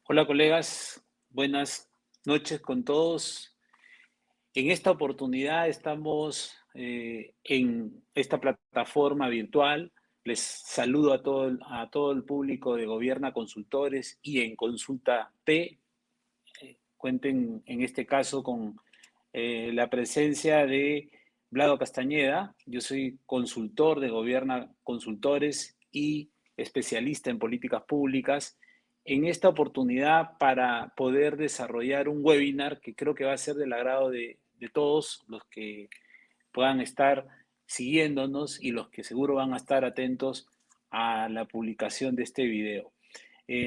Hola colegas, buenas noches con todos. En esta oportunidad estamos en esta plataforma virtual. Les saludo a todo el público de Gobierna Consultores y en Consulta P. Cuenten en este caso con la presencia de Vlado Castañeda. Yo soy consultor de Gobierna Consultores y especialista en políticas públicas. En esta oportunidad para poder desarrollar un webinar que creo que va a ser del agrado de todos los que puedan estar siguiéndonos y los que seguro van a estar atentos a la publicación de este video.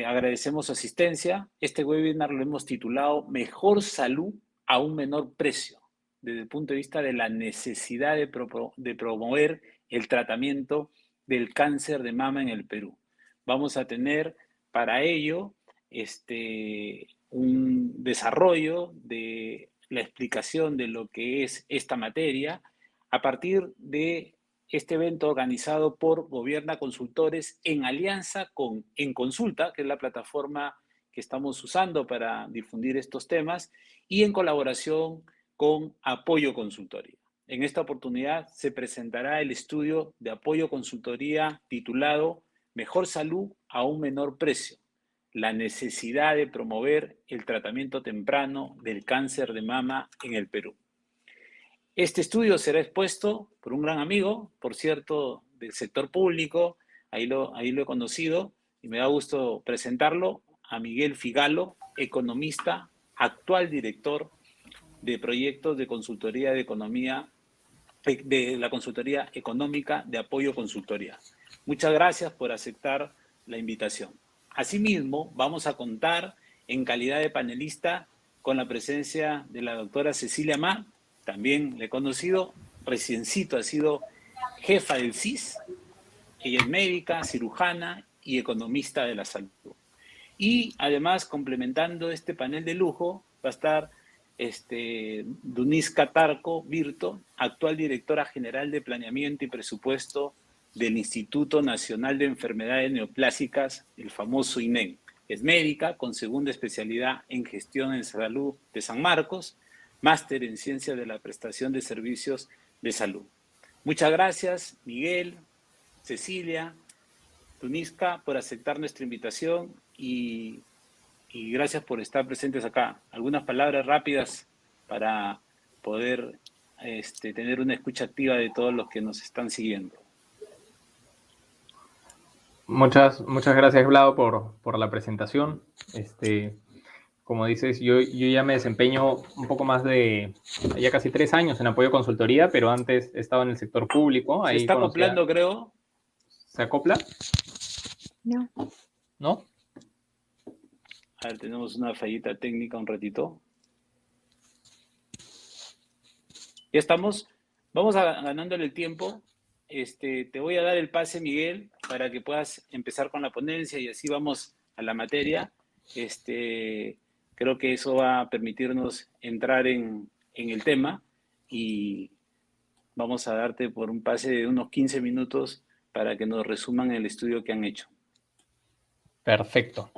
Agradecemos su asistencia. Este webinar lo hemos titulado Mejor salud a un menor precio, desde el punto de vista de la necesidad de promover el tratamiento del cáncer de mama en el Perú. Vamos a tener para ello un desarrollo de la explicación de lo que es esta materia a partir de este evento organizado por Gobierna Consultores en alianza con En Consulta, que es la plataforma que estamos usando para difundir estos temas, y en colaboración con Apoyo Consultoría. En esta oportunidad se presentará el estudio de Apoyo Consultoría titulado Mejor salud a un menor precio, la necesidad de promover el tratamiento temprano del cáncer de mama en el Perú. Este estudio será expuesto por un gran amigo, por cierto, del sector público, ahí lo he conocido y me da gusto presentarlo, a Miguel Figalo, economista, actual director de proyectos de consultoría de economía, de la consultoría económica de Apoyo Consultoría. Muchas gracias por aceptar la invitación. Asimismo, vamos a contar en calidad de panelista con la presencia de la doctora Cecilia Ma, también le he conocido, reciencito ha sido jefa del CIS, ella es médica, cirujana y economista de la salud. Y además, complementando este panel de lujo, va a estar Dunis Catarco Virto, actual directora general de Planeamiento y Presupuesto del Instituto Nacional de Enfermedades Neoplásicas, el famoso INEN. Es médica con segunda especialidad en Gestión en Salud de San Marcos, máster en Ciencia de la Prestación de Servicios de Salud. Muchas gracias, Miguel, Cecilia, Tunisca, por aceptar nuestra invitación y gracias por estar presentes acá. Algunas palabras rápidas para poder tener una escucha activa de todos los que nos están siguiendo. Muchas gracias, Vlado, por la presentación. Como dices, yo ya me desempeño un poco más de, ya casi 3 años en Apoyo Consultoría, pero antes he estado en el sector público. Se Ahí está acoplando, creo. ¿Se acopla? No. ¿No? A ver, tenemos una fallita técnica un ratito. Ya estamos. Vamos ganándole el tiempo. Te voy a dar el pase, Miguel, para que puedas empezar con la ponencia y así vamos a la materia. Creo que eso va a permitirnos entrar en el tema y vamos a darte por un pase de unos 15 minutos para que nos resuman el estudio que han hecho. Perfecto.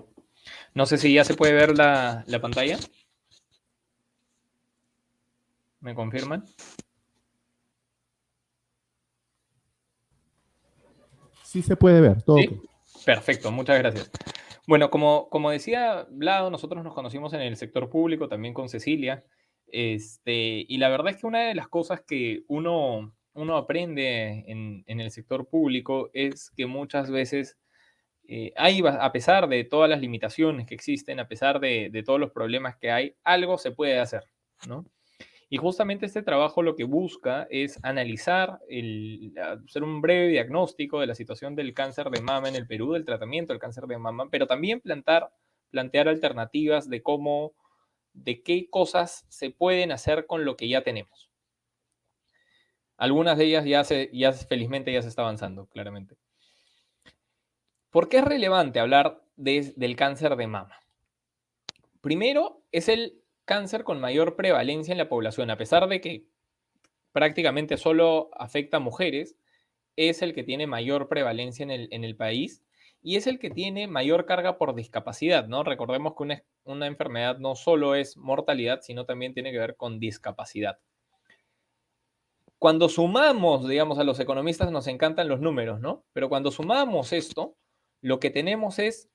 No sé si ya se puede ver la pantalla. ¿Me confirman? Sí se puede ver, todo. ¿Sí? Perfecto, muchas gracias. Bueno, como decía Vlado, nosotros nos conocimos en el sector público, también con Cecilia, y la verdad es que una de las cosas que uno aprende en el sector público es que muchas veces a pesar de todas las limitaciones que existen, a pesar de todos los problemas que hay, algo se puede hacer, ¿no? Y justamente este trabajo lo que busca es analizar, hacer un breve diagnóstico de la situación del cáncer de mama en el Perú, del tratamiento del cáncer de mama, pero también plantear alternativas de qué cosas se pueden hacer con lo que ya tenemos. Algunas de ellas felizmente ya se está avanzando, claramente. ¿Por qué es relevante hablar del cáncer de mama? Primero, es el cáncer con mayor prevalencia en la población, a pesar de que prácticamente solo afecta a mujeres, es el que tiene mayor prevalencia en el país y es el que tiene mayor carga por discapacidad, ¿no? Recordemos que una enfermedad no solo es mortalidad, sino también tiene que ver con discapacidad. Cuando sumamos, digamos, a los economistas nos encantan los números, ¿no? Pero cuando sumamos esto, lo que tenemos es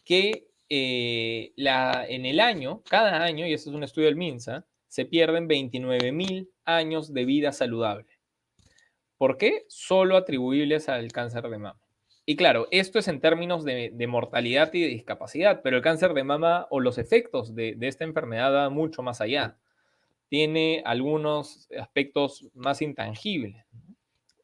que en el año, cada año, y este es un estudio del MINSA, se pierden 29.000 años de vida saludable. ¿Por qué? Solo atribuibles al cáncer de mama. Y claro, esto es en términos de mortalidad y de discapacidad, pero el cáncer de mama o los efectos de esta enfermedad van mucho más allá. Tiene algunos aspectos más intangibles.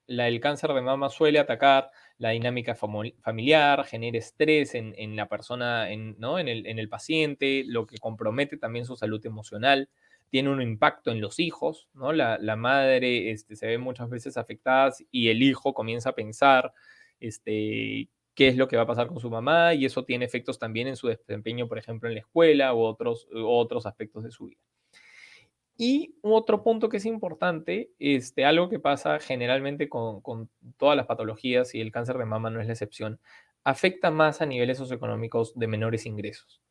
El cáncer de mama suele atacar la dinámica familiar, genera estrés en la persona, ¿no? en el paciente, lo que compromete también su salud emocional. Tiene un impacto en los hijos, ¿no? La madre se ve muchas veces afectada y el hijo comienza a pensar qué es lo que va a pasar con su mamá, y eso tiene efectos también en su desempeño, por ejemplo, en la escuela u otros aspectos de su vida. Y otro punto que es importante, algo que pasa generalmente con todas las patologías, y el cáncer de mama no es la excepción, afecta más a niveles socioeconómicos de menores ingresos.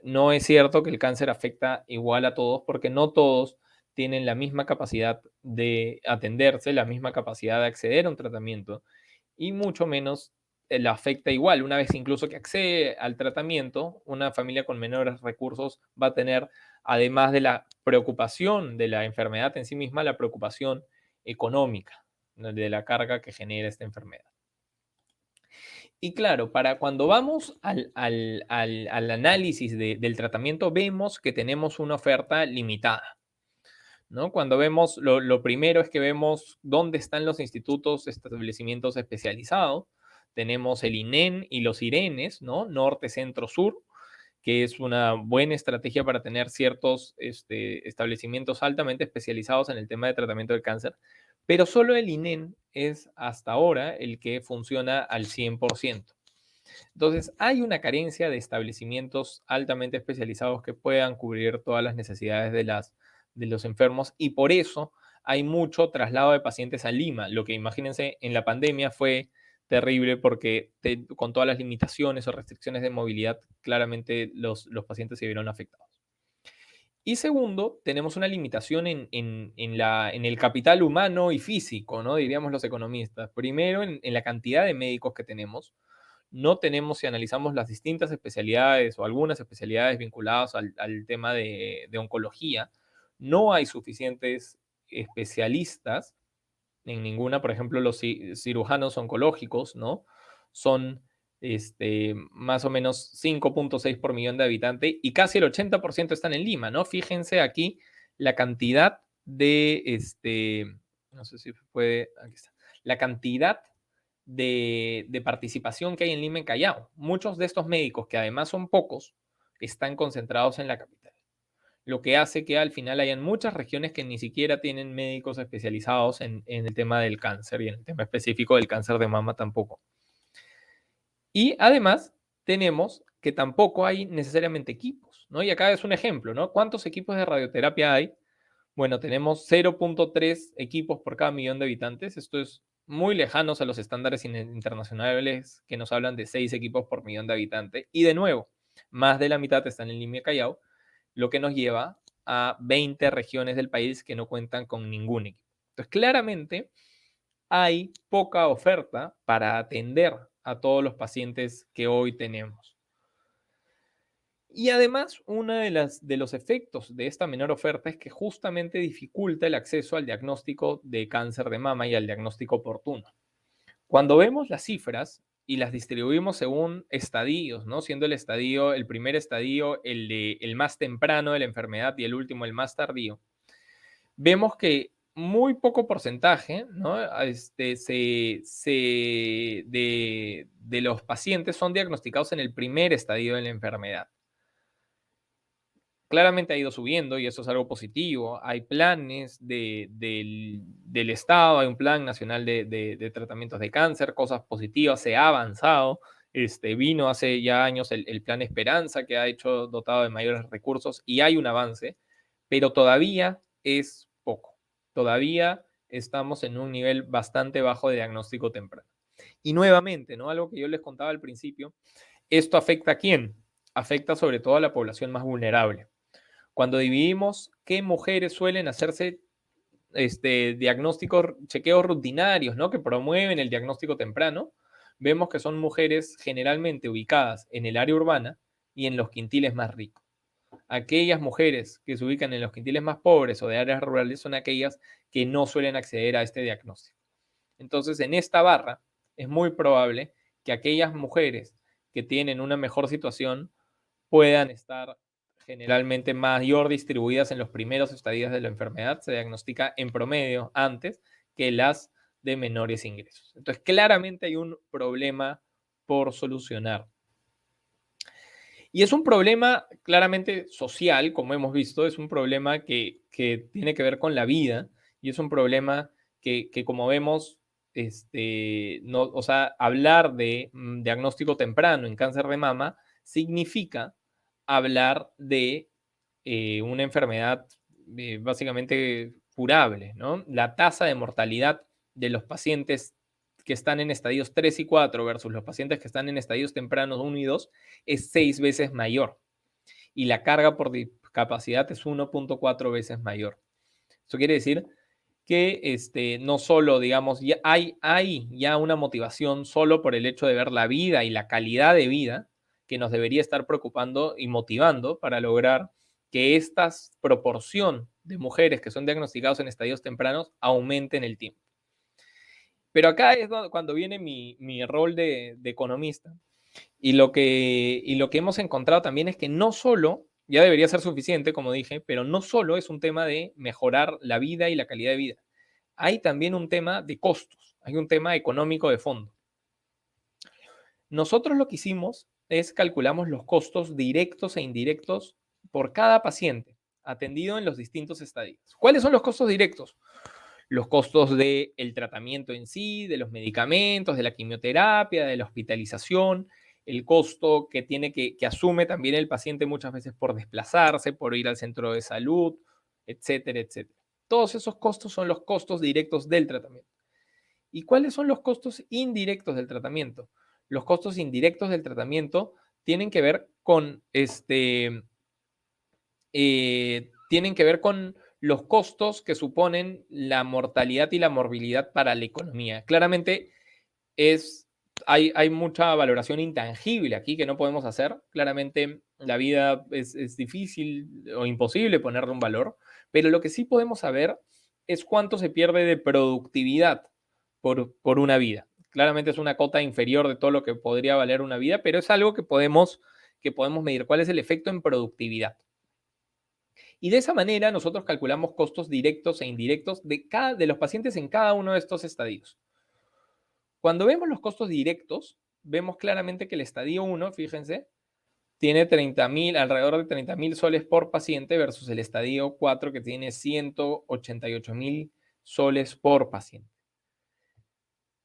No es cierto que el cáncer afecta igual a todos, porque no todos tienen la misma capacidad de atenderse, la misma capacidad de acceder a un tratamiento, y mucho menos la afecta igual. Una vez incluso que accede al tratamiento, una familia con menores recursos va a tener, además de la preocupación de la enfermedad en sí misma, la preocupación económica, ¿no? De la carga que genera esta enfermedad. Y claro, para cuando vamos al análisis del tratamiento, vemos que tenemos una oferta limitada, ¿no? Cuando vemos, lo primero es que vemos dónde están los institutos, establecimientos especializados. Tenemos el INEN y los IRENES, ¿no? Norte, Centro, Sur, que es una buena estrategia para tener ciertos establecimientos altamente especializados en el tema de tratamiento del cáncer, pero solo el INEN es hasta ahora el que funciona al 100%. Entonces, hay una carencia de establecimientos altamente especializados que puedan cubrir todas las necesidades de los enfermos, y por eso hay mucho traslado de pacientes a Lima. Lo que, imagínense, en la pandemia fue terrible porque con todas las limitaciones o restricciones de movilidad, claramente los pacientes se vieron afectados. Y segundo, tenemos una limitación en el capital humano y físico, ¿no? Diríamos los economistas. Primero, en la cantidad de médicos que tenemos. No tenemos, si analizamos las distintas especialidades o algunas especialidades vinculadas al tema de oncología, no hay suficientes especialistas en ninguna. Por ejemplo, los cirujanos oncológicos, ¿no? Son más o menos 5.6 por millón de habitantes, y casi el 80% están en Lima, ¿no? Fíjense aquí la cantidad no sé si puede, aquí está, la cantidad de participación que hay en Lima y Callao. Muchos de estos médicos, que además son pocos, están concentrados en la capital, lo que hace que al final hayan muchas regiones que ni siquiera tienen médicos especializados en el tema del cáncer, y en el tema específico del cáncer de mama tampoco. Y además tenemos que tampoco hay necesariamente equipos, ¿no? Y acá es un ejemplo, ¿no? ¿Cuántos equipos de radioterapia hay? Bueno, tenemos 0.3 equipos por cada millón de habitantes. Esto es muy lejanos a los estándares internacionales, que nos hablan de 6 equipos por millón de habitantes. Y de nuevo, más de la mitad están en Lima y Callao, lo que nos lleva a 20 regiones del país que no cuentan con ningún equipo. Entonces, claramente hay poca oferta para atender a todos los pacientes que hoy tenemos. Y además, uno de los efectos de esta menor oferta es que justamente dificulta el acceso al diagnóstico de cáncer de mama y al diagnóstico oportuno. Cuando vemos las cifras y las distribuimos según estadios, ¿no? Siendo el primer estadio el más temprano de la enfermedad y el último el más tardío, vemos que muy poco porcentaje, ¿no? De los pacientes son diagnosticados en el primer estadio de la enfermedad. Claramente ha ido subiendo y eso es algo positivo. Hay planes del Estado, hay un plan nacional de tratamientos de cáncer, cosas positivas, se ha avanzado. Vino hace ya años el plan Esperanza, que ha hecho dotado de mayores recursos, y hay un avance, pero todavía es poco. Todavía estamos en un nivel bastante bajo de diagnóstico temprano. Y nuevamente, ¿no? Algo que yo les contaba al principio, ¿esto afecta a quién? Afecta sobre todo a la población más vulnerable. Cuando dividimos qué mujeres suelen hacerse diagnósticos, chequeos rutinarios, ¿no? Que promueven el diagnóstico temprano, vemos que son mujeres generalmente ubicadas en el área urbana y en los quintiles más ricos. Aquellas mujeres que se ubican en los quintiles más pobres o de áreas rurales son aquellas que no suelen acceder a este diagnóstico. Entonces, en esta barra es muy probable que aquellas mujeres que tienen una mejor situación puedan estar generalmente mayor distribuidas en los primeros estadios de la enfermedad. Se diagnostica en promedio antes que las de menores ingresos. Entonces, claramente hay un problema por solucionar. Y es un problema claramente social, como hemos visto, es un problema que tiene que ver con la vida y es un problema que como vemos, no, o sea, hablar de diagnóstico temprano en cáncer de mama significa hablar de una enfermedad básicamente curable, ¿no? La tasa de mortalidad de los pacientes que están en estadios 3 y 4 versus los pacientes que están en estadios tempranos 1 y 2 es 6 veces mayor. Y la carga por discapacidad es 1.4 veces mayor. Eso quiere decir que no solo, digamos, ya hay ya una motivación solo por el hecho de ver la vida y la calidad de vida que nos debería estar preocupando y motivando para lograr que esta proporción de mujeres que son diagnosticadas en estadios tempranos aumente en el tiempo. Pero acá es cuando viene mi rol de economista. Y lo que hemos encontrado también es que no solo, ya debería ser suficiente, como dije, pero no solo es un tema de mejorar la vida y la calidad de vida. Hay también un tema de costos, hay un tema económico de fondo. Nosotros lo que hicimos es calculamos los costos directos e indirectos por cada paciente atendido en los distintos estadios. ¿Cuáles son los costos directos? Los costos del tratamiento en sí, de los medicamentos, de la quimioterapia, de la hospitalización, el costo que asume también el paciente muchas veces por desplazarse, por ir al centro de salud, etcétera, etcétera. Todos esos costos son los costos directos del tratamiento. ¿Y cuáles son los costos indirectos del tratamiento? Los costos indirectos del tratamiento tienen que ver con tienen que ver con los costos que suponen la mortalidad y la morbilidad para la economía. Claramente hay mucha valoración intangible aquí que no podemos hacer. Claramente la vida es difícil o imposible ponerle un valor, pero lo que sí podemos saber es cuánto se pierde de productividad por una vida. Claramente es una cota inferior de todo lo que podría valer una vida, pero es algo que podemos medir. ¿Cuál es el efecto en productividad? Y de esa manera nosotros calculamos costos directos e indirectos de los pacientes en cada uno de estos estadios. Cuando vemos los costos directos, vemos claramente que el estadio 1, fíjense, tiene alrededor de 30.000 soles por paciente versus el estadio 4 que tiene 188.000 soles por paciente.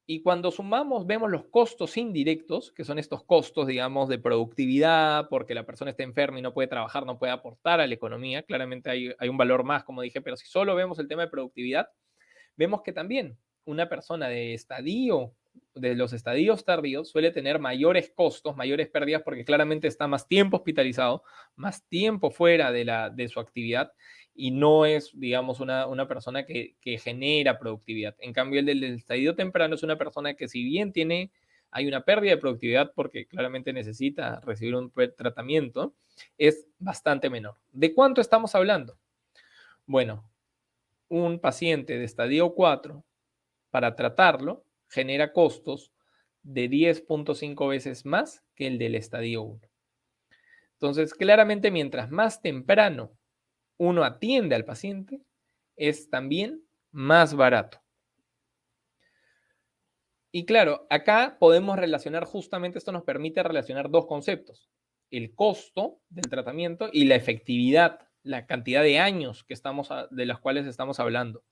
Y cuando sumamos, vemos los costos indirectos, que son estos costos, digamos, de productividad, porque la persona está enferma y no puede trabajar, no puede aportar a la economía. Claramente hay un valor más, como dije, pero si solo vemos el tema de productividad, vemos que también una persona de los estadios tardíos, suele tener mayores costos, mayores pérdidas, porque claramente está más tiempo hospitalizado, más tiempo fuera de su actividad, y no es, digamos, una persona que genera productividad. En cambio, el del estadio temprano es una persona que, si bien hay una pérdida de productividad porque claramente necesita recibir un tratamiento, es bastante menor. ¿De cuánto estamos hablando? Bueno, un paciente de estadio 4, para tratarlo, genera costos de 10.5 veces más que el del estadio 1. Entonces, claramente, mientras más temprano uno atiende al paciente, es también más barato. Y claro, acá podemos relacionar, justamente esto nos permite relacionar dos conceptos: el costo del tratamiento y la efectividad, la cantidad de años de los cuales estamos hablando.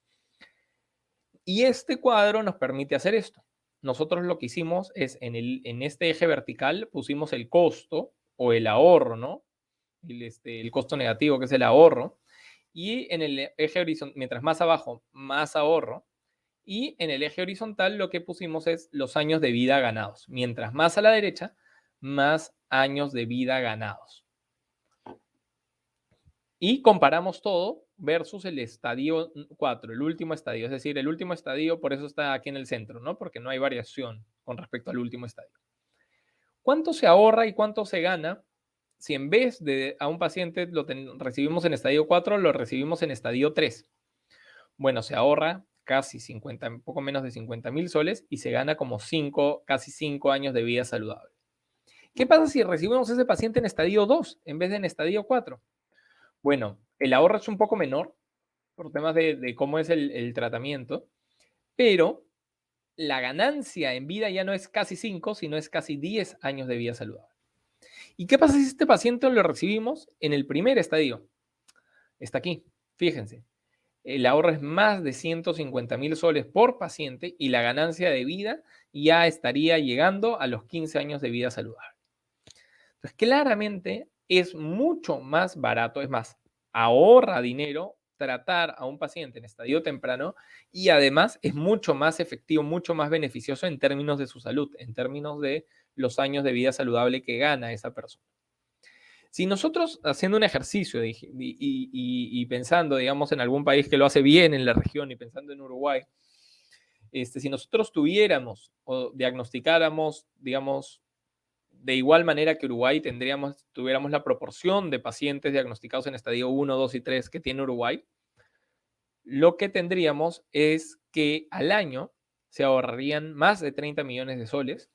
Y este cuadro nos permite hacer esto. Nosotros lo que hicimos es, en este eje vertical, pusimos el costo o el ahorro, ¿no? El costo negativo, que es el ahorro. Y en el eje horizontal, mientras más abajo, más ahorro. Y en el eje horizontal lo que pusimos es los años de vida ganados. Mientras más a la derecha, más años de vida ganados. Y comparamos todo versus el estadio 4, el último estadio. Es decir, el último estadio, por eso está aquí en el centro, ¿no? Porque no hay variación con respecto al último estadio. ¿Cuánto se ahorra y cuánto se gana si en vez de a un paciente lo recibimos en estadio 4, lo recibimos en estadio 3? Bueno, se ahorra casi 50, un poco menos de 50.000 soles y se gana como casi 5 años de vida saludable. ¿Qué pasa si recibimos ese paciente en estadio 2 en vez de en estadio 4? Bueno, el ahorro es un poco menor por temas de cómo es el tratamiento, pero la ganancia en vida ya no es casi 5, sino es casi 10 años de vida saludable. ¿Y qué pasa si este paciente lo recibimos en el primer estadio? Está aquí, fíjense. El ahorro es más de 150.000 soles por paciente y la ganancia de vida ya estaría llegando a los 15 años de vida saludable. Entonces, claramente es mucho más barato, es más, ahorra dinero tratar a un paciente en estadio temprano y además es mucho más efectivo, mucho más beneficioso en términos de su salud, en términos de los años de vida saludable que gana esa persona. Si nosotros haciendo un ejercicio y pensando, digamos, en algún país que lo hace bien en la región y pensando en Uruguay, si nosotros tuviéramos o diagnosticáramos, digamos, de igual manera que Uruguay, tuviéramos la proporción de pacientes diagnosticados en estadio 1, 2 y 3 que tiene Uruguay, lo que tendríamos es que al año se ahorrarían más de 30 millones de soles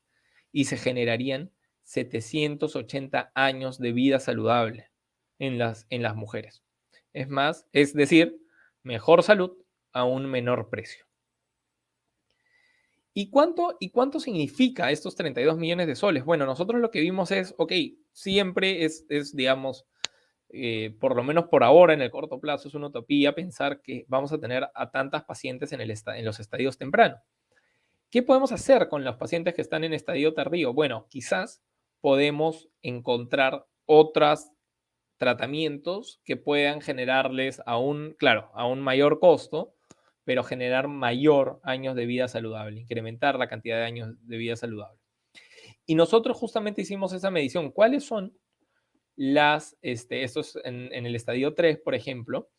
y se generarían 780 años de vida saludable en las mujeres. Es más, es decir, mejor salud a un menor precio. ¿Y cuánto significa estos 32 millones de soles? Bueno, nosotros lo que vimos es, ok, siempre es digamos, por lo menos por ahora, en el corto plazo, es una utopía pensar que vamos a tener a tantas pacientes en los estadios tempranos. ¿Qué podemos hacer con los pacientes que están en estadio tardío? Bueno, quizás podemos encontrar otros tratamientos que puedan generarles a un mayor costo, pero generar mayor años de vida saludable, incrementar la cantidad de años de vida saludable. Y nosotros justamente hicimos esa medición. ¿Cuáles son estos en el estadio 3, por ejemplo,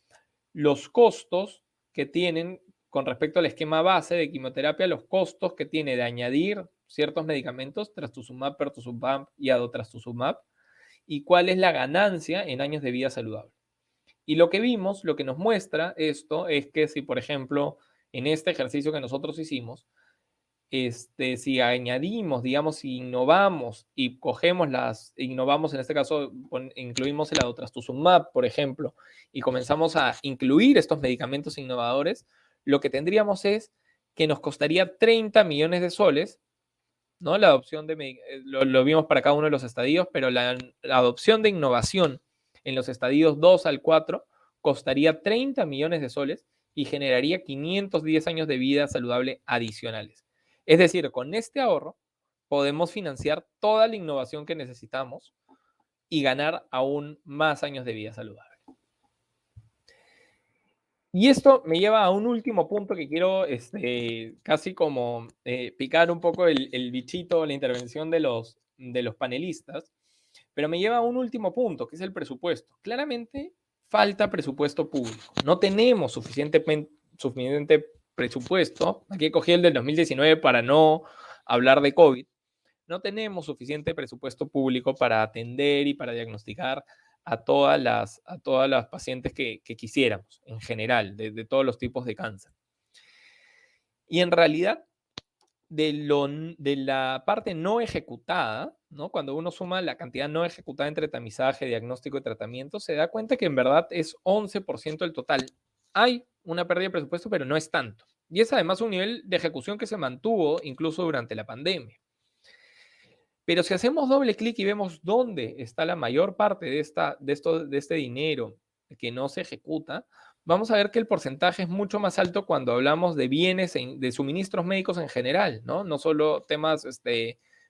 los costos que tienen con respecto al esquema base de quimioterapia, los costos que tiene de añadir ciertos medicamentos, trastuzumab, pertuzumab y adotrastuzumab, y cuál es la ganancia en años de vida saludable? Y lo que vimos, lo que nos muestra esto, es que si, por ejemplo, en este ejercicio que nosotros hicimos, si añadimos, digamos, si innovamos y innovamos, en este caso, incluimos el adotrastuzumab, por ejemplo, y comenzamos a incluir estos medicamentos innovadores, lo que tendríamos es que nos costaría 30 millones de soles, ¿no? La adopción lo vimos para cada uno de los estadios, pero la adopción de innovación en los estadios 2 al 4 costaría 30 millones de soles y generaría 510 años de vida saludable adicionales. Es decir, con este ahorro podemos financiar toda la innovación que necesitamos y ganar aún más años de vida saludable. Y esto me lleva a un último punto que quiero casi como picar un poco el bichito, la intervención de los panelistas, pero me lleva a un último punto, que es el presupuesto. Claramente falta presupuesto público. No tenemos suficiente presupuesto. Aquí cogí el del 2019 para no hablar de COVID. No tenemos suficiente presupuesto público para atender y para diagnosticar a todas las pacientes que quisiéramos, en general, de todos los tipos de cáncer. Y en realidad, de la parte no ejecutada, ¿no? Cuando uno suma la cantidad no ejecutada entre tamizaje, diagnóstico y tratamiento, se da cuenta que en verdad es 11% del total. Hay una pérdida de presupuesto, pero no es tanto. Y es además un nivel de ejecución que se mantuvo incluso durante la pandemia. Pero si hacemos doble clic y vemos dónde está la mayor parte de este dinero que no se ejecuta, vamos a ver que el porcentaje es mucho más alto cuando hablamos de bienes, de suministros médicos en general, ¿no? No solo temas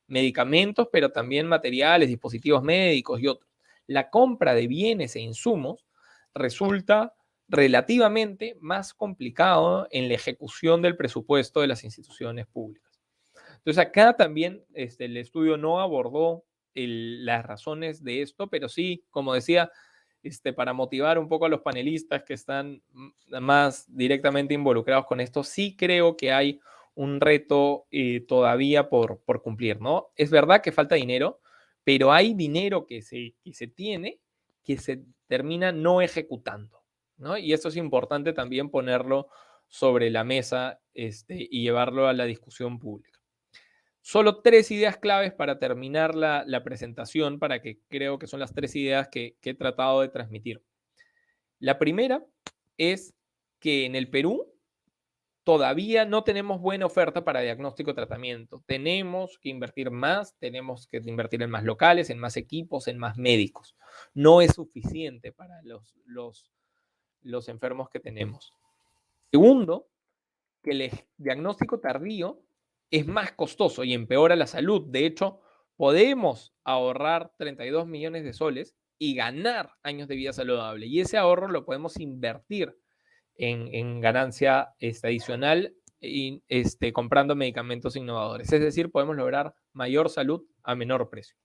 medicamentos, pero también materiales, dispositivos médicos y otros. La compra de bienes e insumos resulta relativamente más complicado en la ejecución del presupuesto de las instituciones públicas. Entonces, acá también el estudio no abordó las razones de esto, pero sí, como decía, para motivar un poco a los panelistas que están más directamente involucrados con esto, sí creo que hay un reto todavía por cumplir, ¿no? Es verdad que falta dinero, pero hay dinero que se tiene que se termina no ejecutando, ¿no? Y esto es importante también ponerlo sobre la mesa y llevarlo a la discusión pública. Solo 3 ideas claves para terminar la presentación, para que creo que son las 3 ideas que he tratado de transmitir. La primera es que en el Perú todavía no tenemos buena oferta para diagnóstico y tratamiento. Tenemos que invertir más, tenemos que invertir en más locales, en más equipos, en más médicos. No es suficiente para los enfermos que tenemos. Segundo, que el diagnóstico tardío es más costoso y empeora la salud. De hecho, podemos ahorrar 32 millones de soles y ganar años de vida saludable. Y ese ahorro lo podemos invertir en ganancia adicional y comprando medicamentos innovadores. Es decir, podemos lograr mayor salud a menor precio.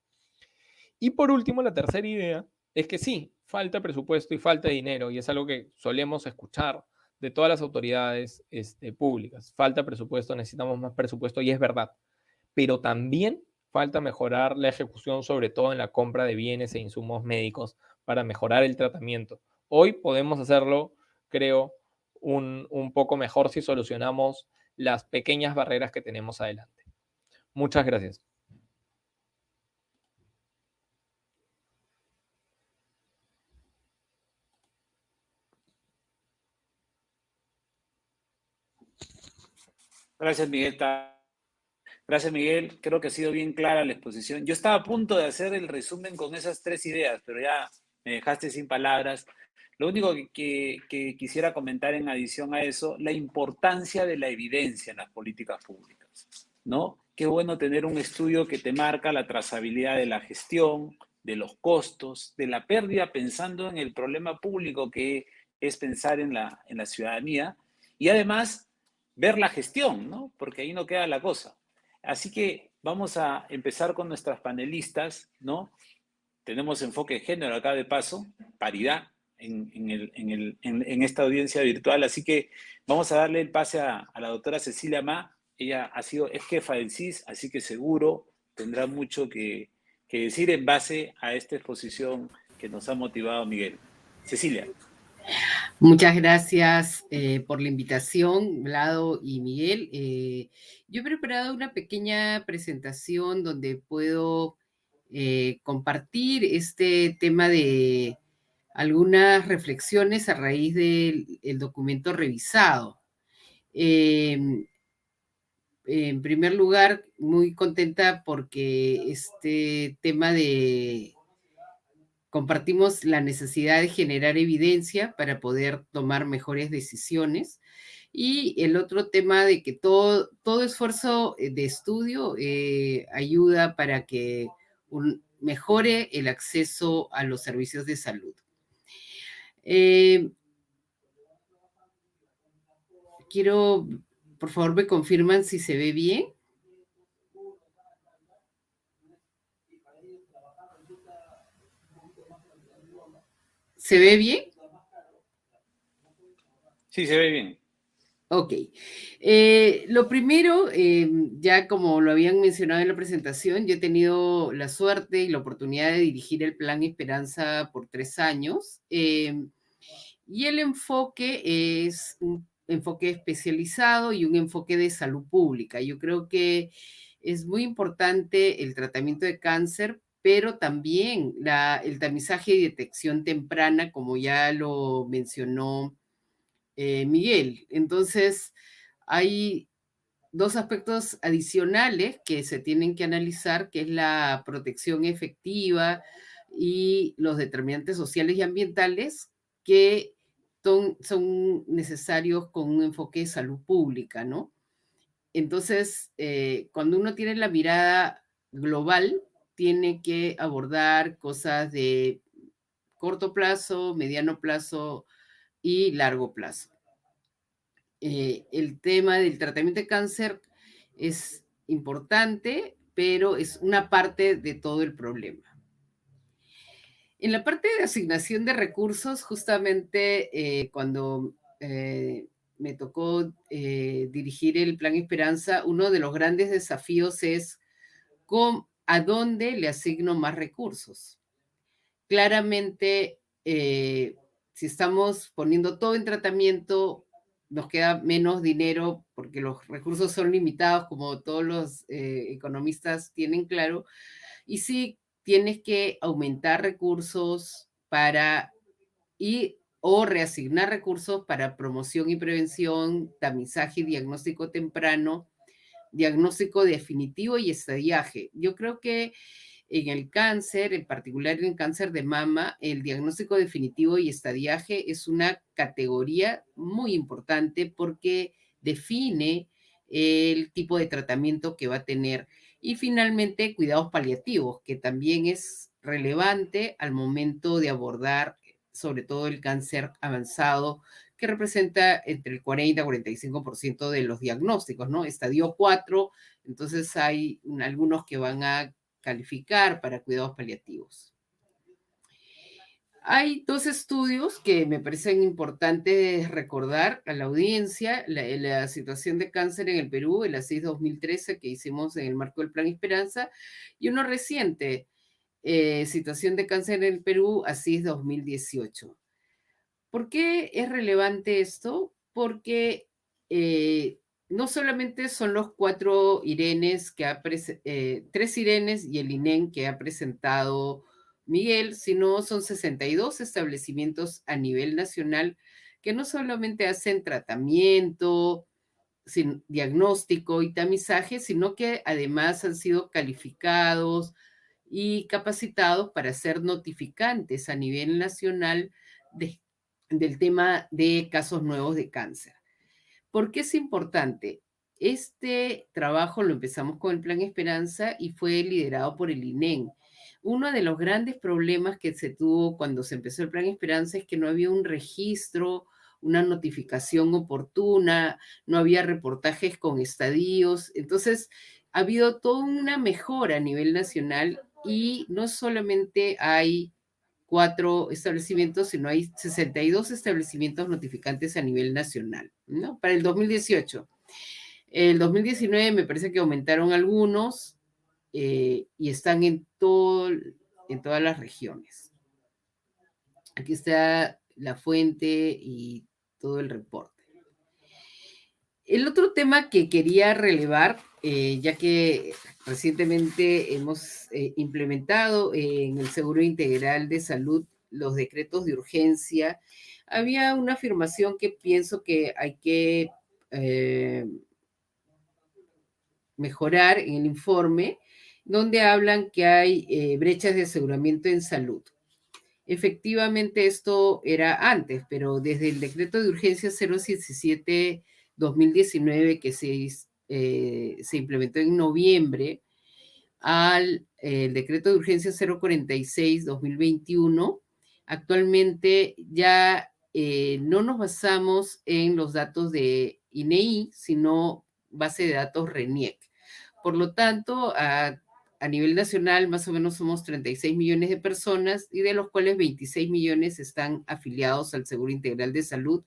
Y por último, la tercera idea es que sí, falta presupuesto y falta dinero, y es algo que solemos escuchar de todas las autoridades públicas. Falta presupuesto, necesitamos más presupuesto, y es verdad. Pero también falta mejorar la ejecución, sobre todo en la compra de bienes e insumos médicos para mejorar el tratamiento. Hoy podemos hacerlo, creo, un poco mejor si solucionamos las pequeñas barreras que tenemos adelante. Muchas gracias. Gracias, Miguel. Gracias, Miguel. Creo que ha sido bien clara la exposición. Yo estaba a punto de hacer el resumen con esas 3 ideas, pero ya me dejaste sin palabras. Lo único que quisiera comentar en adición a eso, la importancia de la evidencia en las políticas públicas, ¿no? Qué bueno tener un estudio que te marca la trazabilidad de la gestión, de los costos, de la pérdida, pensando en el problema público que es pensar en la ciudadanía, y además ver la gestión, ¿no? Porque ahí no queda la cosa. Así que vamos a empezar con nuestras panelistas, ¿no? Tenemos enfoque de género acá de paso, paridad en esta audiencia virtual, así que vamos a darle el pase a la doctora Cecilia Ma. Ella es jefa del CIS, así que seguro tendrá mucho que decir en base a esta exposición que nos ha motivado Miguel. Cecilia. Muchas gracias por la invitación, Vlado y Miguel. Yo he preparado una pequeña presentación donde puedo compartir este tema de algunas reflexiones a raíz del documento revisado. En primer lugar, muy contenta porque este tema compartimos la necesidad de generar evidencia para poder tomar mejores decisiones. Y el otro tema de que todo esfuerzo de estudio ayuda para que mejore el acceso a los servicios de salud. Quiero, por favor, me confirman si se ve bien. ¿Se ve bien? Sí, se ve bien. Ok. Lo primero, ya como lo habían mencionado en la presentación, yo he tenido la suerte y la oportunidad de dirigir el Plan Esperanza por 3 años. Y el enfoque es un enfoque especializado y un enfoque de salud pública. Yo creo que es muy importante el tratamiento de cáncer, pero también el tamizaje y detección temprana, como ya lo mencionó Miguel. Entonces, hay 2 aspectos adicionales que se tienen que analizar, que es la protección efectiva y los determinantes sociales y ambientales que son necesarios con un enfoque de salud pública, ¿no? Entonces, cuando uno tiene la mirada global, tiene que abordar cosas de corto plazo, mediano plazo y largo plazo. El tema del tratamiento de cáncer es importante, pero es una parte de todo el problema. En la parte de asignación de recursos, justamente cuando me tocó dirigir el Plan Esperanza, uno de los grandes desafíos es a dónde le asigno más recursos. Claramente, si estamos poniendo todo en tratamiento, nos queda menos dinero porque los recursos son limitados, como todos los economistas tienen claro, y sí tienes que aumentar recursos o reasignar recursos para promoción y prevención, tamizaje y diagnóstico temprano, diagnóstico definitivo y estadiaje. Yo creo que en el cáncer, en particular en el cáncer de mama, el diagnóstico definitivo y estadiaje es una categoría muy importante porque define el tipo de tratamiento que va a tener. Y finalmente, cuidados paliativos, que también es relevante al momento de abordar sobre todo el cáncer avanzado, que representa entre el 40 y 45% de los diagnósticos, ¿no? Estadio 4, entonces hay algunos que van a calificar para cuidados paliativos. Hay dos estudios que me parecen importantes recordar a la audiencia, la situación de cáncer en el Perú, el ACIS 2013 que hicimos en el marco del Plan Esperanza, y uno reciente, situación de cáncer en el Perú, ACIS 2018. ¿Por qué es relevante esto? Porque no solamente son los 4 Irenes que 3 Irenes y el INEN que ha presentado Miguel, sino son 62 establecimientos a nivel nacional que no solamente hacen tratamiento, diagnóstico y tamizaje, sino que además han sido calificados y capacitados para ser notificantes a nivel nacional del tema de casos nuevos de cáncer. ¿Por qué es importante? Este trabajo lo empezamos con el Plan Esperanza y fue liderado por el INEN. Uno de los grandes problemas que se tuvo cuando se empezó el Plan Esperanza es que no había un registro, una notificación oportuna, no había reportajes con estadios. Entonces, ha habido toda una mejora a nivel nacional y no solamente hay 4 establecimientos, sino hay 62 establecimientos notificantes a nivel nacional, ¿no? Para el 2018. El 2019 me parece que aumentaron algunos y están en todas las regiones. Aquí está la fuente y todo el reporte. El otro tema que quería relevar, ya que recientemente hemos implementado en el Seguro Integral de Salud los decretos de urgencia, había una afirmación que pienso que hay que mejorar en el informe, donde hablan que hay brechas de aseguramiento en salud. Efectivamente, esto era antes, pero desde el decreto de urgencia 017-2019 que se implementó en noviembre al decreto de urgencia 046-2021, actualmente ya no nos basamos en los datos de INEI, sino base de datos RENIEC. Por lo tanto, a nivel nacional, más o menos somos 36 millones de personas y de los cuales 26 millones están afiliados al Seguro Integral de Salud.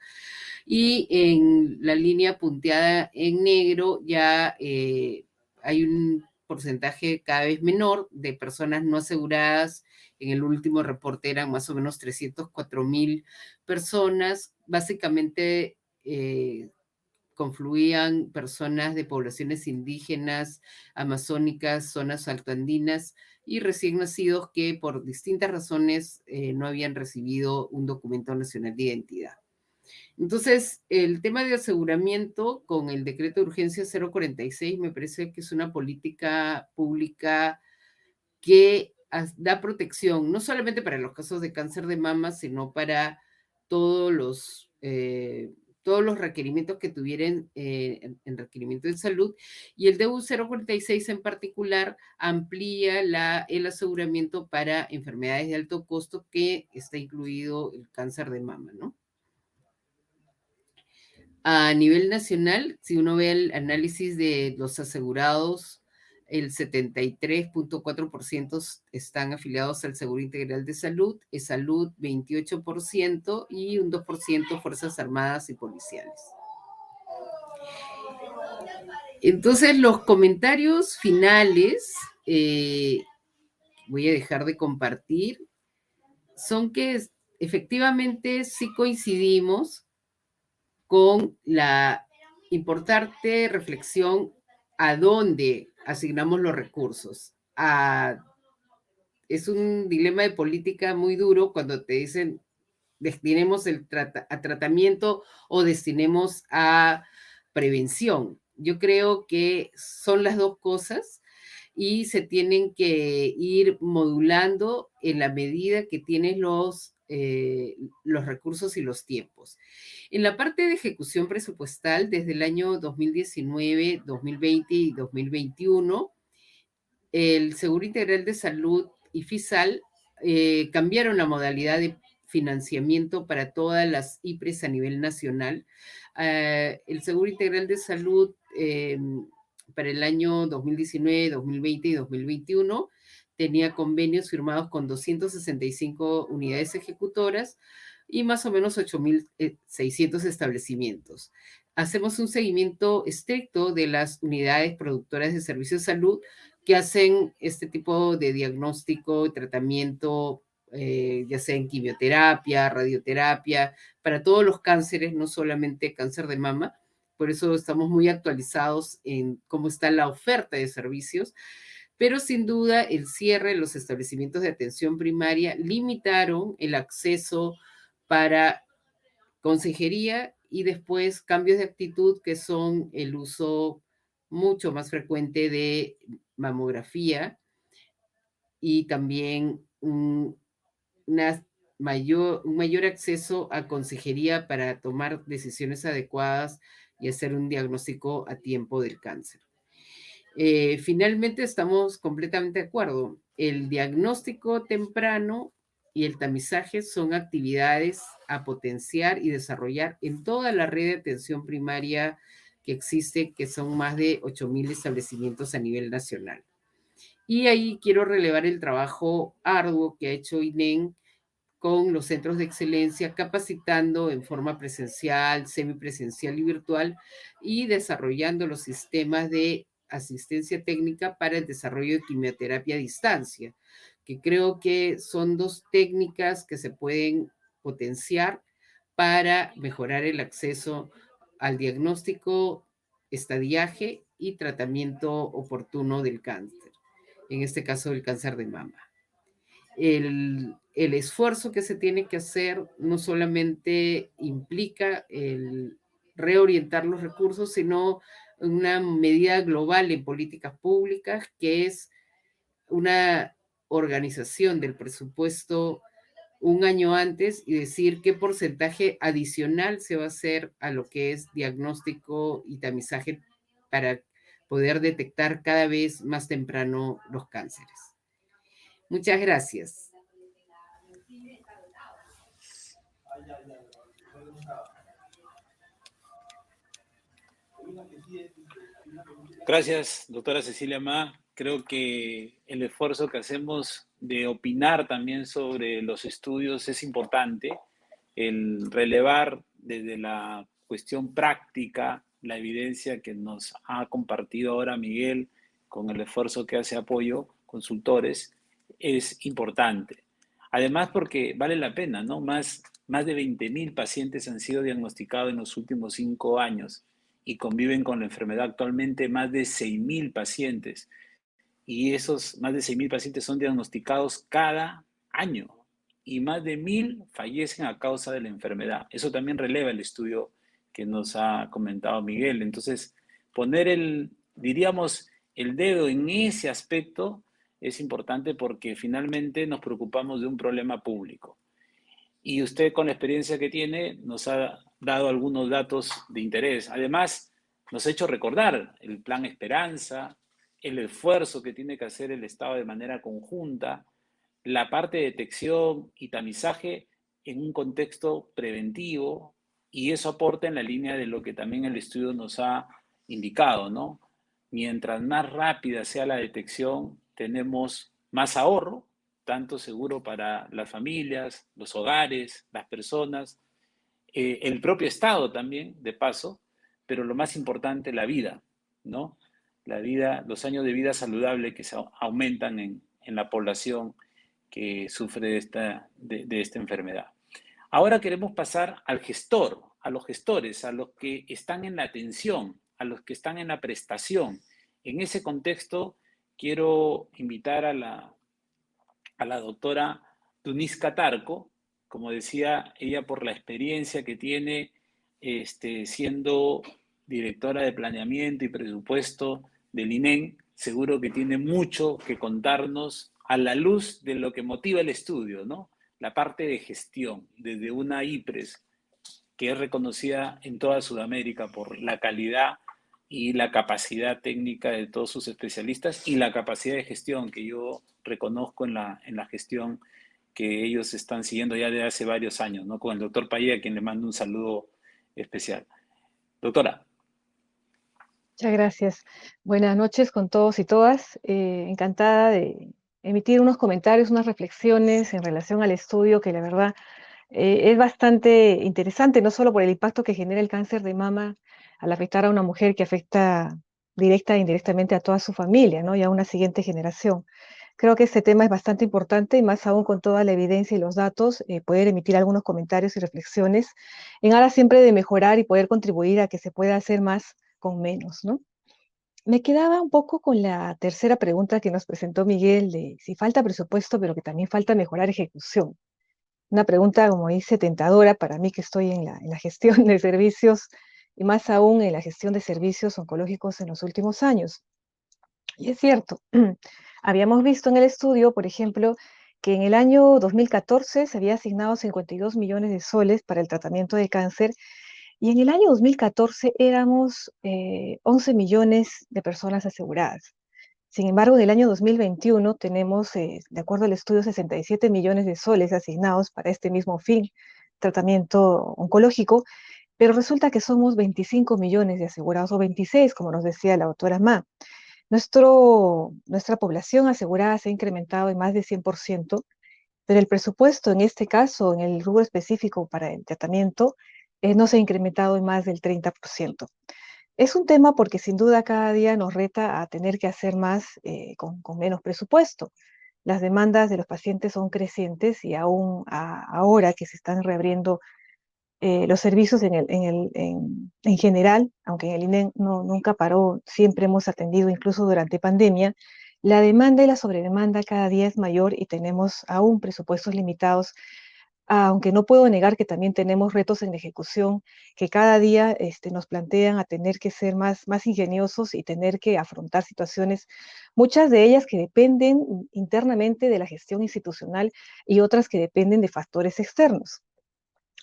Y en la línea punteada en negro ya hay un porcentaje cada vez menor de personas no aseguradas. En el último reporte eran más o menos 304,000 personas. Básicamente confluían personas de poblaciones indígenas, amazónicas, zonas altoandinas y recién nacidos que por distintas razones no habían recibido un documento nacional de identidad. Entonces, el tema de aseguramiento con el decreto de urgencia 046 me parece que es una política pública que da protección, no solamente para los casos de cáncer de mama, sino para todos los requerimientos que tuvieran en requerimiento de salud. Y el DU 046 en particular amplía el aseguramiento para enfermedades de alto costo que está incluido el cáncer de mama, ¿no? A nivel nacional, si uno ve el análisis de los asegurados, el 73.4% están afiliados al Seguro Integral de Salud, Salud 28% y un 2% Fuerzas Armadas y Policiales. Entonces, los comentarios finales, voy a dejar de compartir, son que efectivamente sí coincidimos con la importante reflexión a dónde asignamos los recursos. Es un dilema de política muy duro cuando te dicen destinemos a tratamiento o destinemos a prevención. Yo creo que son las dos cosas y se tienen que ir modulando en la medida que tienes los recursos y los tiempos. En la parte de ejecución presupuestal, desde el año 2019, 2020 y 2021, el Seguro Integral de Salud y FISAL cambiaron la modalidad de financiamiento para todas las IPRES a nivel nacional. El Seguro Integral de Salud para el año 2019, 2020 y 2021 tenía convenios firmados con 265 unidades ejecutoras y más o menos 8.600 establecimientos. Hacemos un seguimiento estricto de las unidades productoras de servicios de salud que hacen este tipo de diagnóstico y tratamiento, ya sea en quimioterapia, radioterapia, para todos los cánceres, no solamente cáncer de mama. Por eso estamos muy actualizados en cómo está la oferta de servicios. Pero sin duda el cierre de los establecimientos de atención primaria limitaron el acceso para consejería y después cambios de actitud que son el uso mucho más frecuente de mamografía y también un mayor acceso a consejería para tomar decisiones adecuadas y hacer un diagnóstico a tiempo del cáncer. Finalmente estamos completamente de acuerdo. El diagnóstico temprano y el tamizaje son actividades a potenciar y desarrollar en toda la red de atención primaria que existe, que son más de 8.000 establecimientos a nivel nacional. Y ahí quiero relevar el trabajo arduo que ha hecho INEN con los centros de excelencia, capacitando en forma presencial, semipresencial y virtual, y desarrollando los sistemas de asistencia técnica para el desarrollo de quimioterapia a distancia, que creo que son dos técnicas que se pueden potenciar para mejorar el acceso al diagnóstico, estadiaje y tratamiento oportuno del cáncer, en este caso el cáncer de mama. El esfuerzo que se tiene que hacer no solamente implica el reorientar los recursos, sino una medida global en políticas públicas, que es una organización del presupuesto un año antes y decir qué porcentaje adicional se va a hacer a lo que es diagnóstico y tamizaje para poder detectar cada vez más temprano los cánceres. Muchas gracias. Gracias, doctora Cecilia Ma. Creo que el esfuerzo que hacemos de opinar también sobre los estudios es importante. El relevar desde la cuestión práctica la evidencia que nos ha compartido ahora Miguel con el esfuerzo que hace Apoyo Consultores es importante. Además, porque vale la pena, ¿no? Más de 20.000 pacientes han sido diagnosticados en los últimos 5 años y conviven con la enfermedad actualmente más de 6.000 pacientes. Y esos más de 6.000 pacientes son diagnosticados cada año y más de 1.000 fallecen a causa de la enfermedad. Eso también releva el estudio que nos ha comentado Miguel. Entonces, poner diríamos, el dedo en ese aspecto es importante porque finalmente nos preocupamos de un problema público. Y usted, con la experiencia que tiene, nos ha dado algunos datos de interés. Además, nos ha hecho recordar el Plan Esperanza, el esfuerzo que tiene que hacer el Estado de manera conjunta, la parte de detección y tamizaje en un contexto preventivo, y eso aporta en la línea de lo que también el estudio nos ha indicado, ¿no? Mientras más rápida sea la detección, tenemos más ahorro, tanto seguro para las familias, los hogares, las personas, el propio Estado también, de paso, pero lo más importante, la vida, ¿no? La vida, los años de vida saludable que se aumentan en la población que sufre de esta enfermedad. Ahora queremos pasar al gestor, a los gestores, a los que están en la atención, a los que están en la prestación. En ese contexto, quiero invitar a la doctora Tunis Catarco, como decía ella, por la experiencia que tiene siendo directora de planeamiento y presupuesto del INEN, seguro que tiene mucho que contarnos a la luz de lo que motiva el estudio, ¿no? La parte de gestión, desde una IPRES que es reconocida en toda Sudamérica por la calidad y la capacidad técnica de todos sus especialistas y la capacidad de gestión que yo reconozco en la gestión que ellos están siguiendo ya desde hace varios años, ¿no? Con el doctor Paya, a quien le mando un saludo especial. Doctora. Muchas gracias. Buenas noches con todos y todas. Encantada de emitir unos comentarios, unas reflexiones en relación al estudio que la verdad es bastante interesante, no solo por el impacto que genera el cáncer de mama al afectar a una mujer que afecta directa e indirectamente a toda su familia, ¿no? Y a una siguiente generación. Creo que este tema es bastante importante y más aún con toda la evidencia y los datos, poder emitir algunos comentarios y reflexiones en aras siempre de mejorar y poder contribuir a que se pueda hacer más con menos, ¿no? Me quedaba un poco con la tercera pregunta que nos presentó Miguel de si falta presupuesto, pero que también falta mejorar ejecución. Una pregunta, como dice, tentadora para mí que estoy en la gestión de servicios y más aún en la gestión de servicios oncológicos en los últimos años. Y es cierto, habíamos visto en el estudio, por ejemplo, que en el año 2014 se había asignado 52 millones de soles para el tratamiento de cáncer y en el año 2014 éramos 11 millones de personas aseguradas. Sin embargo, en el año 2021 tenemos, de acuerdo al estudio, 67 millones de soles asignados para este mismo fin, tratamiento oncológico, pero resulta que somos 25 millones de asegurados, o 26, como nos decía la doctora Ma. Nuestra población asegurada se ha incrementado en más de 100%, pero el presupuesto en este caso, en el rubro específico para el tratamiento, no se ha incrementado en más del 30%. Es un tema porque sin duda cada día nos reta a tener que hacer más con menos presupuesto. Las demandas de los pacientes son crecientes y aún ahora que se están reabriendo los servicios en general, aunque en el INEN nunca paró, siempre hemos atendido incluso durante pandemia, la demanda y la sobredemanda cada día es mayor y tenemos aún presupuestos limitados, aunque no puedo negar que también tenemos retos en ejecución que cada día nos plantean a tener que ser más ingeniosos y tener que afrontar situaciones, muchas de ellas que dependen internamente de la gestión institucional y otras que dependen de factores externos.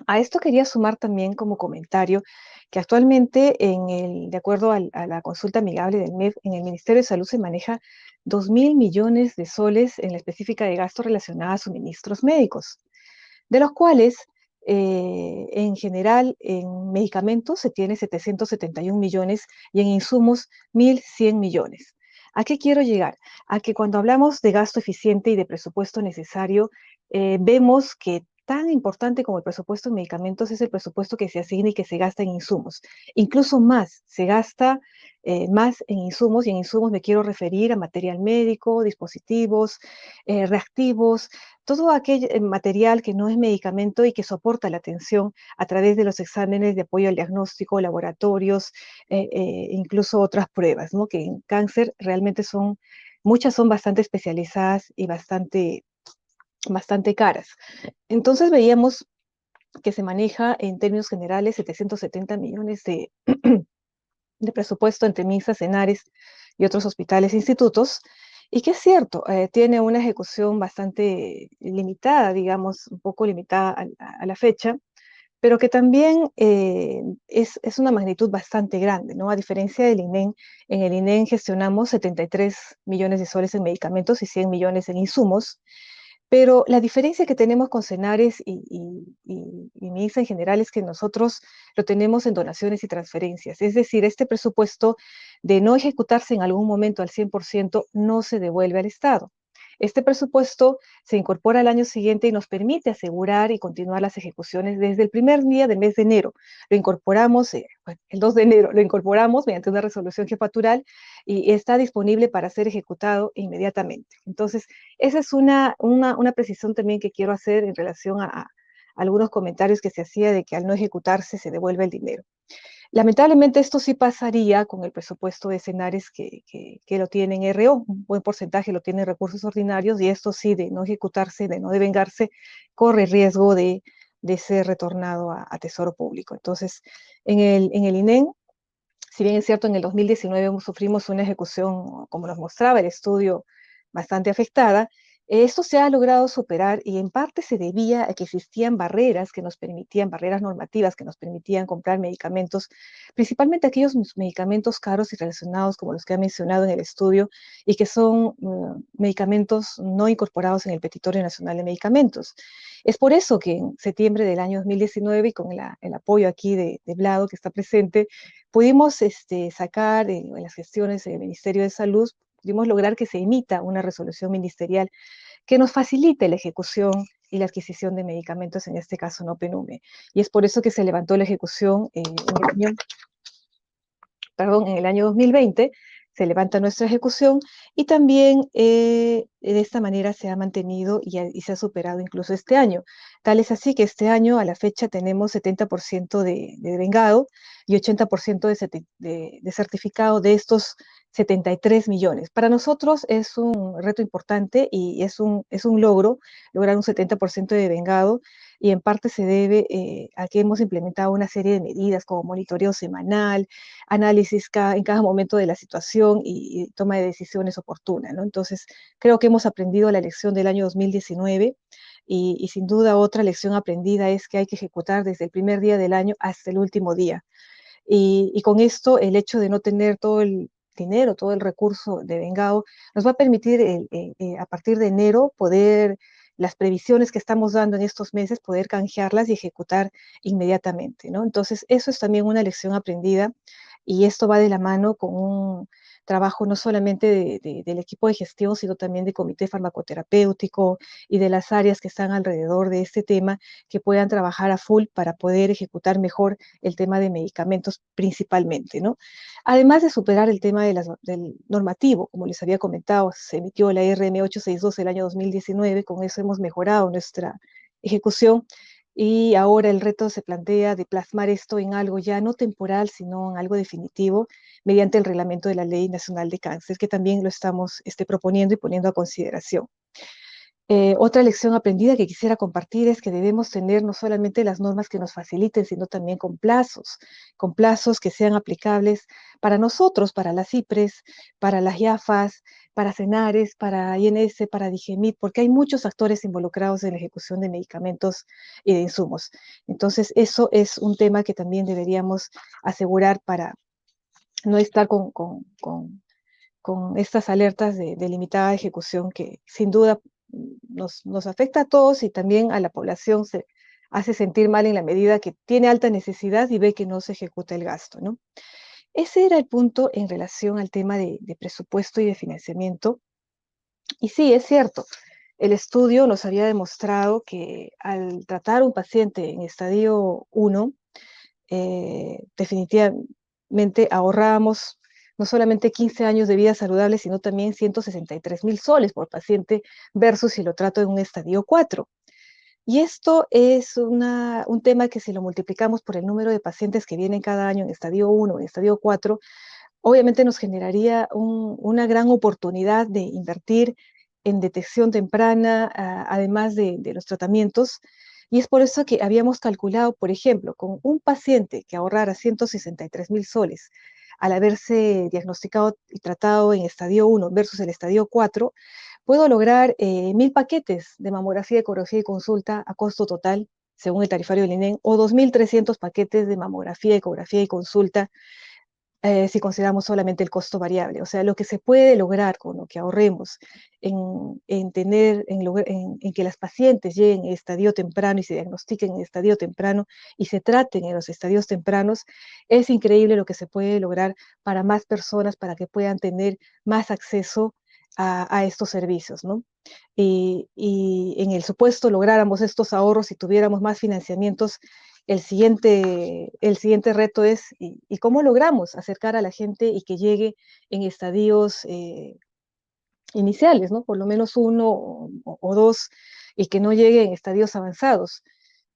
A esto quería sumar también como comentario que actualmente, de acuerdo a la consulta amigable del MEF, en el Ministerio de Salud se maneja 2.000 millones de soles en la específica de gastos relacionados a suministros médicos, de los cuales en general en medicamentos se tiene 771 millones y en insumos 1.100 millones. ¿A qué quiero llegar? A que cuando hablamos de gasto eficiente y de presupuesto necesario, vemos que tan importante como el presupuesto en medicamentos es el presupuesto que se asigna y que se gasta en insumos. Incluso más, se gasta más en insumos, y en insumos me quiero referir a material médico, dispositivos, reactivos, todo aquel material que no es medicamento y que soporta la atención a través de los exámenes de apoyo al diagnóstico, laboratorios, incluso otras pruebas, ¿no? Que en cáncer realmente muchas son bastante especializadas y bastante caras. Entonces veíamos que se maneja en términos generales 770 millones de presupuesto entre MINSA, CENARES y otros hospitales e institutos, y que es cierto, tiene una ejecución bastante limitada, digamos, un poco limitada a la fecha, pero que también es una magnitud bastante grande, ¿no? A diferencia del INEN, en el INEN gestionamos 73 millones de soles en medicamentos y 100 millones en insumos, pero la diferencia que tenemos con CENARES y mi INSA en general es que nosotros lo tenemos en donaciones y transferencias. Es decir, este presupuesto de no ejecutarse en algún momento al 100% no se devuelve al Estado. Este presupuesto se incorpora al año siguiente y nos permite asegurar y continuar las ejecuciones desde el primer día del mes de enero. Lo incorporamos, el 2 de enero, lo incorporamos mediante una resolución jefatural y está disponible para ser ejecutado inmediatamente. Entonces, esa es una precisión también que quiero hacer en relación a algunos comentarios que se hacía de que al no ejecutarse se devuelve el dinero. Lamentablemente esto sí pasaría con el presupuesto de Senares que lo tiene en RO, un buen porcentaje lo tiene en recursos ordinarios y esto sí, de no ejecutarse, de no devengarse, corre riesgo de ser retornado a Tesoro Público. Entonces, en el INEN, si bien es cierto, en el 2019 sufrimos una ejecución, como nos mostraba el estudio, bastante afectada, esto se ha logrado superar y en parte se debía a que existían barreras que nos permitían, barreras normativas que nos permitían comprar medicamentos, principalmente aquellos medicamentos caros y relacionados como los que ha mencionado en el estudio y que son medicamentos no incorporados en el Petitorio Nacional de Medicamentos. Es por eso que en septiembre del año 2019 y con el apoyo aquí de Vlado que está presente, pudimos sacar en las gestiones del Ministerio de Salud, pudimos lograr que se emita una resolución ministerial que nos facilite la ejecución y la adquisición de medicamentos, en este caso no PENUME. Y es por eso que se levantó la ejecución en el año 2020, se levanta nuestra ejecución y también de esta manera se ha mantenido y se ha superado incluso este año. Tal es así que este año a la fecha tenemos 70% de devengado y 80% de certificado de estos 73 millones. Para nosotros es un reto importante y es un logro lograr un 70% de devengado y en parte se debe a que hemos implementado una serie de medidas como monitoreo semanal, análisis en cada momento de la situación y toma de decisiones oportunas, ¿no? Entonces, creo que hemos aprendido la lección del año 2019 y sin duda otra lección aprendida es que hay que ejecutar desde el primer día del año hasta el último día. Y con esto, el hecho de no tener todo el dinero, todo el recurso devengado, nos va a permitir a partir de enero poder, las previsiones que estamos dando en estos meses, poder canjearlas y ejecutar inmediatamente, ¿no? Entonces, eso es también una lección aprendida y esto va de la mano con un trabajo no solamente del equipo de gestión, sino también de comité farmacoterapéutico y de las áreas que están alrededor de este tema, que puedan trabajar a full para poder ejecutar mejor el tema de medicamentos principalmente, ¿no? Además de superar el tema del normativo, como les había comentado, se emitió la RM 862 el año 2019, con eso hemos mejorado nuestra ejecución y ahora el reto se plantea de plasmar esto en algo ya no temporal, sino en algo definitivo, mediante el reglamento de la Ley Nacional de Cáncer, que también lo estamos proponiendo y poniendo a consideración. Otra lección aprendida que quisiera compartir es que debemos tener no solamente las normas que nos faciliten, sino también con plazos que sean aplicables para nosotros, para las IPRES, para las IAFAS, para Senares, para INS, para Digemit, porque hay muchos actores involucrados en la ejecución de medicamentos y de insumos. Entonces, eso es un tema que también deberíamos asegurar para no estar con estas alertas de limitada ejecución que sin duda nos afecta a todos y también a la población se hace sentir mal en la medida que tiene alta necesidad y ve que no se ejecuta el gasto, ¿no? Ese era el punto en relación al tema de presupuesto y de financiamiento. Y sí, es cierto, el estudio nos había demostrado que al tratar a un paciente en estadio 1, definitivamente ahorrábamos no solamente 15 años de vida saludable, sino también 163,000 soles por paciente versus si lo trato en un estadio 4. Y esto es un tema que si lo multiplicamos por el número de pacientes que vienen cada año en estadio 1 o en estadio 4, obviamente nos generaría una gran oportunidad de invertir en detección temprana, además de los tratamientos. Y es por eso que habíamos calculado, por ejemplo, con un paciente que ahorrara 163,000 soles al haberse diagnosticado y tratado en estadio 1 versus el estadio 4, puedo lograr 1,000 paquetes de mamografía, ecografía y consulta a costo total, según el tarifario del INEN, o 2,300 paquetes de mamografía, ecografía y consulta si consideramos solamente el costo variable. O sea, lo que se puede lograr con lo que ahorremos en que las pacientes lleguen en estadio temprano y se diagnostiquen en estadio temprano y se traten en los estadios tempranos, es increíble lo que se puede lograr para más personas, para que puedan tener más acceso a estos servicios, ¿no? Y en el supuesto lográramos estos ahorros y tuviéramos más financiamientos, el siguiente reto es, ¿y cómo logramos acercar a la gente y que llegue en estadios iniciales, ¿no? Por lo menos uno o dos, y que no llegue en estadios avanzados?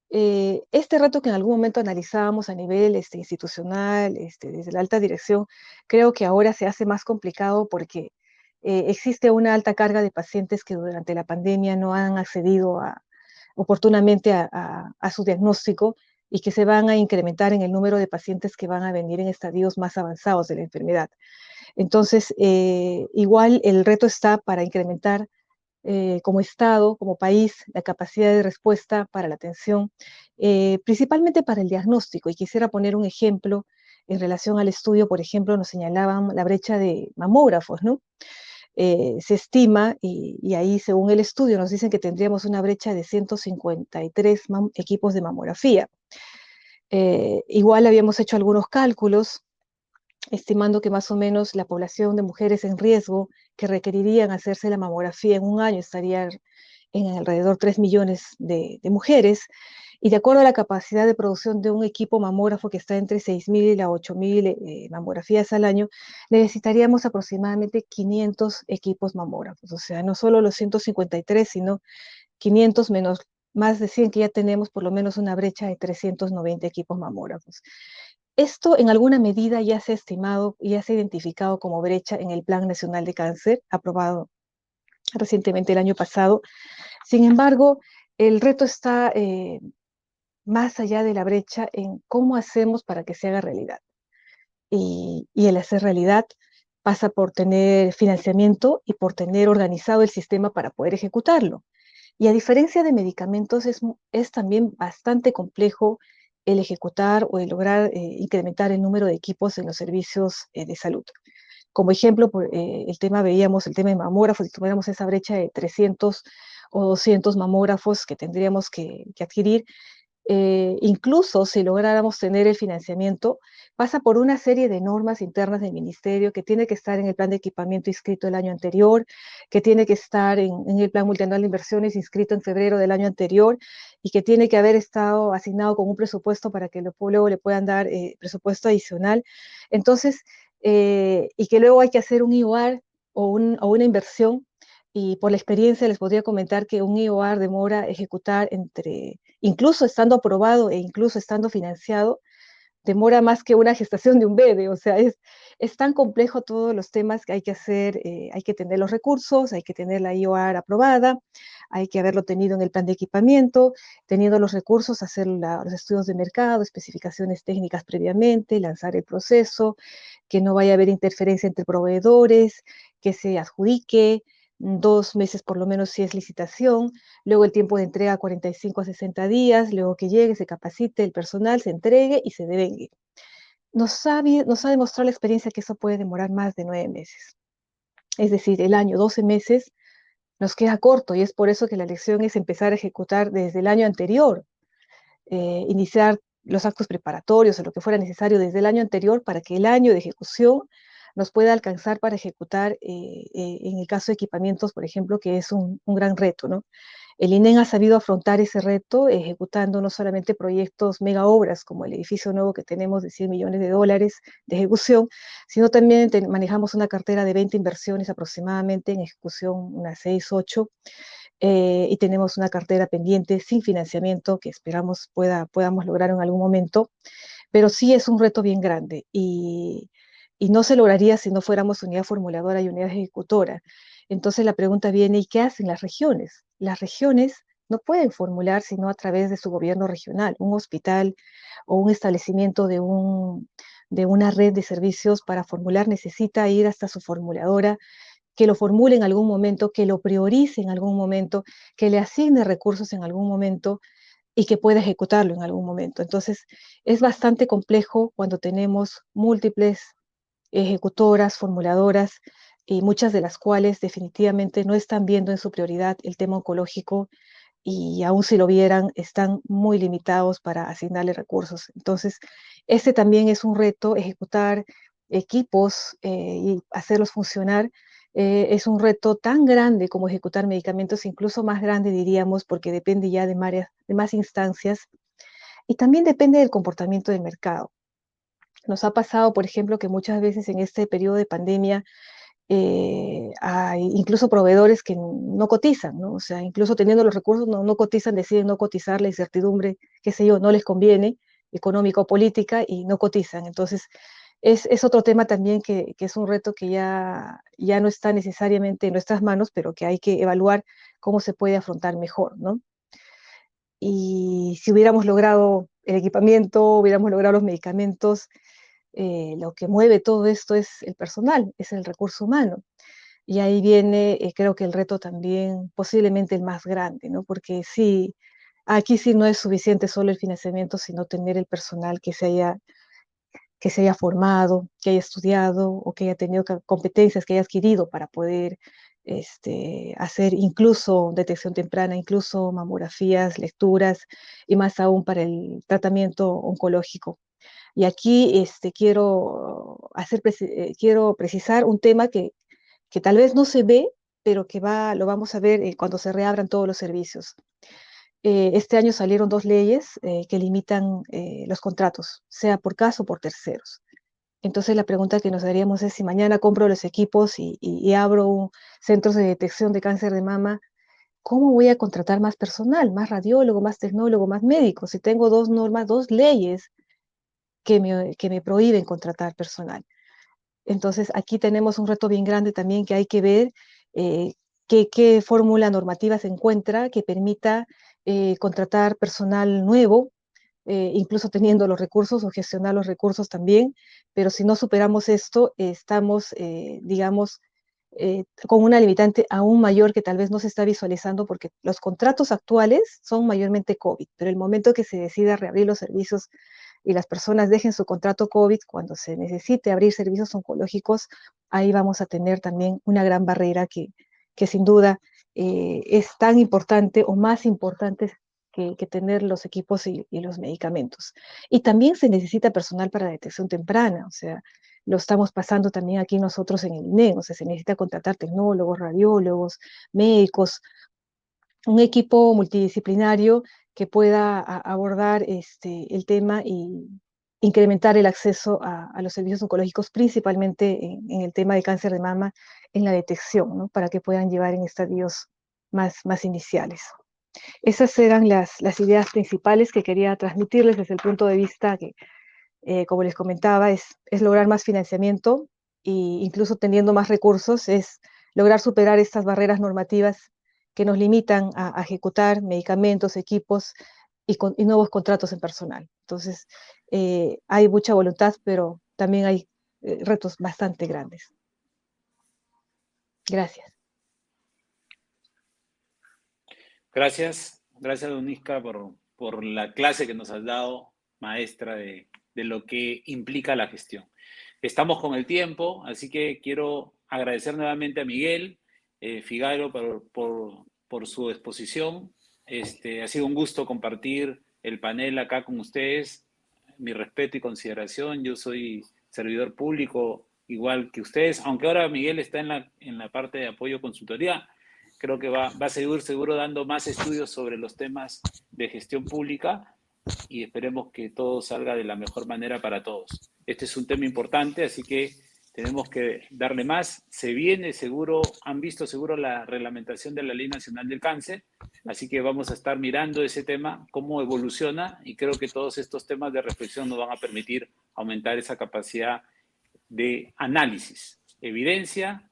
Este reto que en algún momento analizábamos a nivel institucional, desde la alta dirección, creo que ahora se hace más complicado porque existe una alta carga de pacientes que durante la pandemia no han accedido oportunamente a su diagnóstico y que se van a incrementar en el número de pacientes que van a venir en estadios más avanzados de la enfermedad. Entonces, igual el reto está para incrementar como Estado, como país, la capacidad de respuesta para la atención, principalmente para el diagnóstico. Y quisiera poner un ejemplo en relación al estudio. Por ejemplo, nos señalaban la brecha de mamógrafos, ¿no? Se estima, y ahí según el estudio nos dicen que tendríamos una brecha de 153 equipos de mamografía. Igual habíamos hecho algunos cálculos estimando que más o menos la población de mujeres en riesgo que requerirían hacerse la mamografía en un año estaría en alrededor 3 millones de mujeres, y de acuerdo a la capacidad de producción de un equipo mamógrafo que está entre 6.000 a 8.000 mamografías al año, necesitaríamos aproximadamente 500 equipos mamógrafos, o sea, no solo los 153, sino 500 menos más de 100 que ya tenemos, por lo menos una brecha de 390 equipos mamógrafos. Esto en alguna medida ya se ha estimado y ya se ha identificado como brecha en el Plan Nacional de Cáncer, aprobado recientemente el año pasado. Sin embargo, el reto está más allá de la brecha en cómo hacemos para que se haga realidad. Y el hacer realidad pasa por tener financiamiento y por tener organizado el sistema para poder ejecutarlo. Y a diferencia de medicamentos, es también bastante complejo el ejecutar o el lograr incrementar el número de equipos en los servicios de salud. Como ejemplo, veíamos el tema de mamógrafos, si tuviéramos esa brecha de 300 o 200 mamógrafos que tendríamos que adquirir, incluso si lográramos tener el financiamiento, pasa por una serie de normas internas del ministerio que tiene que estar en el plan de equipamiento inscrito el año anterior, que tiene que estar en el plan multianual de inversiones inscrito en febrero del año anterior, y que tiene que haber estado asignado con un presupuesto para que luego le puedan dar presupuesto adicional. Entonces, y que luego hay que hacer un IOAR o una inversión. Y por la experiencia les podría comentar que un IOAR demora ejecutar incluso estando aprobado e incluso estando financiado, demora más que una gestación de un bebé. O sea, es tan complejo todos los temas que hay que hacer, hay que tener los recursos, hay que tener la IOAR aprobada, hay que haberlo tenido en el plan de equipamiento, teniendo los recursos, hacer los estudios de mercado, especificaciones técnicas previamente, lanzar el proceso, que no vaya a haber interferencia entre proveedores, que se adjudique 2 meses por lo menos si es licitación, luego el tiempo de entrega 45 a 60 días, luego que llegue, se capacite el personal, se entregue y se devengue. Nos ha demostrado la experiencia que eso puede demorar más de 9 meses. Es decir, el año, 12 meses, nos queda corto, y es por eso que la lección es empezar a ejecutar desde el año anterior, iniciar los actos preparatorios o lo que fuera necesario desde el año anterior para que el año de ejecución nos pueda alcanzar para ejecutar, en el caso de equipamientos, por ejemplo, que es un gran reto, ¿no? El INEN ha sabido afrontar ese reto ejecutando no solamente proyectos mega obras como el edificio nuevo que tenemos de $100 millones de ejecución, sino también manejamos una cartera de 20 inversiones aproximadamente, en ejecución unas 6, 8, y tenemos una cartera pendiente sin financiamiento que esperamos podamos lograr en algún momento, pero sí es un reto bien grande, y no se lograría si no fuéramos unidad formuladora y unidad ejecutora. Entonces la pregunta viene, ¿y qué hacen las regiones? Las regiones no pueden formular sino a través de su gobierno regional. Un hospital o un establecimiento de una red de servicios para formular necesita ir hasta su formuladora, que lo formule en algún momento, que lo priorice en algún momento, que le asigne recursos en algún momento y que pueda ejecutarlo en algún momento. Entonces, es bastante complejo cuando tenemos múltiples ejecutoras, formuladoras, y muchas de las cuales definitivamente no están viendo en su prioridad el tema oncológico y aún si lo vieran, están muy limitados para asignarle recursos. Entonces, este también es un reto, ejecutar equipos y hacerlos funcionar. Es un reto tan grande como ejecutar medicamentos, incluso más grande diríamos, porque depende ya de más instancias y también depende del comportamiento del mercado. Nos ha pasado, por ejemplo, que muchas veces en este periodo de pandemia hay incluso proveedores que no cotizan, ¿no? O sea, incluso teniendo los recursos no cotizan, deciden no cotizar, la incertidumbre, qué sé yo, no les conviene, económica o política, y no cotizan. Entonces, es otro tema también que es un reto que ya no está necesariamente en nuestras manos, pero que hay que evaluar cómo se puede afrontar mejor, ¿no? Y si hubiéramos logrado el equipamiento, hubiéramos logrado los medicamentos, lo que mueve todo esto es el personal, es el recurso humano. Y ahí viene, creo que el reto también, posiblemente el más grande, ¿no? Porque sí, aquí sí no es suficiente solo el financiamiento, sino tener el personal que se haya formado, que haya estudiado o que haya tenido competencias que haya adquirido para poder hacer incluso detección temprana, incluso mamografías, lecturas y más aún para el tratamiento oncológico. Y aquí quiero precisar un tema que tal vez no se ve, pero lo vamos a ver cuando se reabran todos los servicios. Este año salieron 2 leyes que limitan los contratos, sea por caso o por terceros. Entonces la pregunta que nos haríamos es si mañana compro los equipos y abro centros de detección de cáncer de mama, ¿cómo voy a contratar más personal, más radiólogo, más tecnólogo, más médico? Si tengo 2 normas, 2 leyes que me prohíben contratar personal. Entonces, aquí tenemos un reto bien grande también que hay que ver eh, qué fórmula normativa se encuentra que permita contratar personal nuevo, incluso teniendo los recursos o gestionar los recursos también, pero si no superamos esto, estamos, digamos, con una limitante aún mayor que tal vez no se está visualizando porque los contratos actuales son mayormente COVID, pero el momento que se decida reabrir los servicios y las personas dejen su contrato COVID, cuando se necesite abrir servicios oncológicos, ahí vamos a tener también una gran barrera que sin duda es tan importante o más importante que tener los equipos y los medicamentos. Y también se necesita personal para detección temprana, o sea, lo estamos pasando también aquí nosotros en el INEM, o sea, se necesita contratar tecnólogos, radiólogos, médicos, un equipo multidisciplinario que pueda abordar el tema y incrementar el acceso a los servicios oncológicos, principalmente en el tema de cáncer de mama, en la detección, ¿no? Para que puedan llevar en estadios más iniciales. Esas eran las ideas principales que quería transmitirles desde el punto de vista que, como les comentaba, es lograr más financiamiento e incluso teniendo más recursos, es lograr superar estas barreras normativas que nos limitan a ejecutar medicamentos, equipos y nuevos contratos en personal. Entonces, hay mucha voluntad, pero también hay retos bastante grandes. Gracias. Gracias, Donisca, por la clase que nos has dado, maestra, de lo que implica la gestión. Estamos con el tiempo, así que quiero agradecer nuevamente a Miguel Figaro por su exposición. Ha sido un gusto compartir el panel acá con ustedes. Mi respeto y consideración. Yo soy servidor público igual que ustedes, aunque ahora Miguel está en la parte de apoyo consultoría. Creo que va a seguir seguro dando más estudios sobre los temas de gestión pública y esperemos que todo salga de la mejor manera para todos. Este es un tema importante, así que tenemos que darle más. Se viene seguro, han visto seguro la reglamentación de la Ley Nacional del Cáncer, así que vamos a estar mirando ese tema, cómo evoluciona, y creo que todos estos temas de reflexión nos van a permitir aumentar esa capacidad de análisis, evidencia,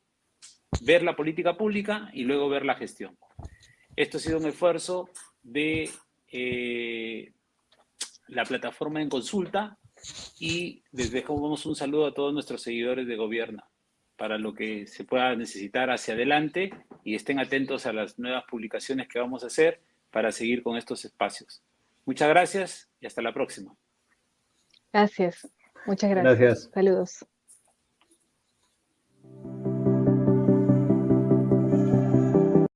ver la política pública y luego ver la gestión. Esto ha sido un esfuerzo de la plataforma En Consulta y les dejamos un saludo a todos nuestros seguidores de gobierno para lo que se pueda necesitar hacia adelante y estén atentos a las nuevas publicaciones que vamos a hacer para seguir con estos espacios. Muchas gracias y hasta la próxima. Gracias. Muchas gracias. Saludos.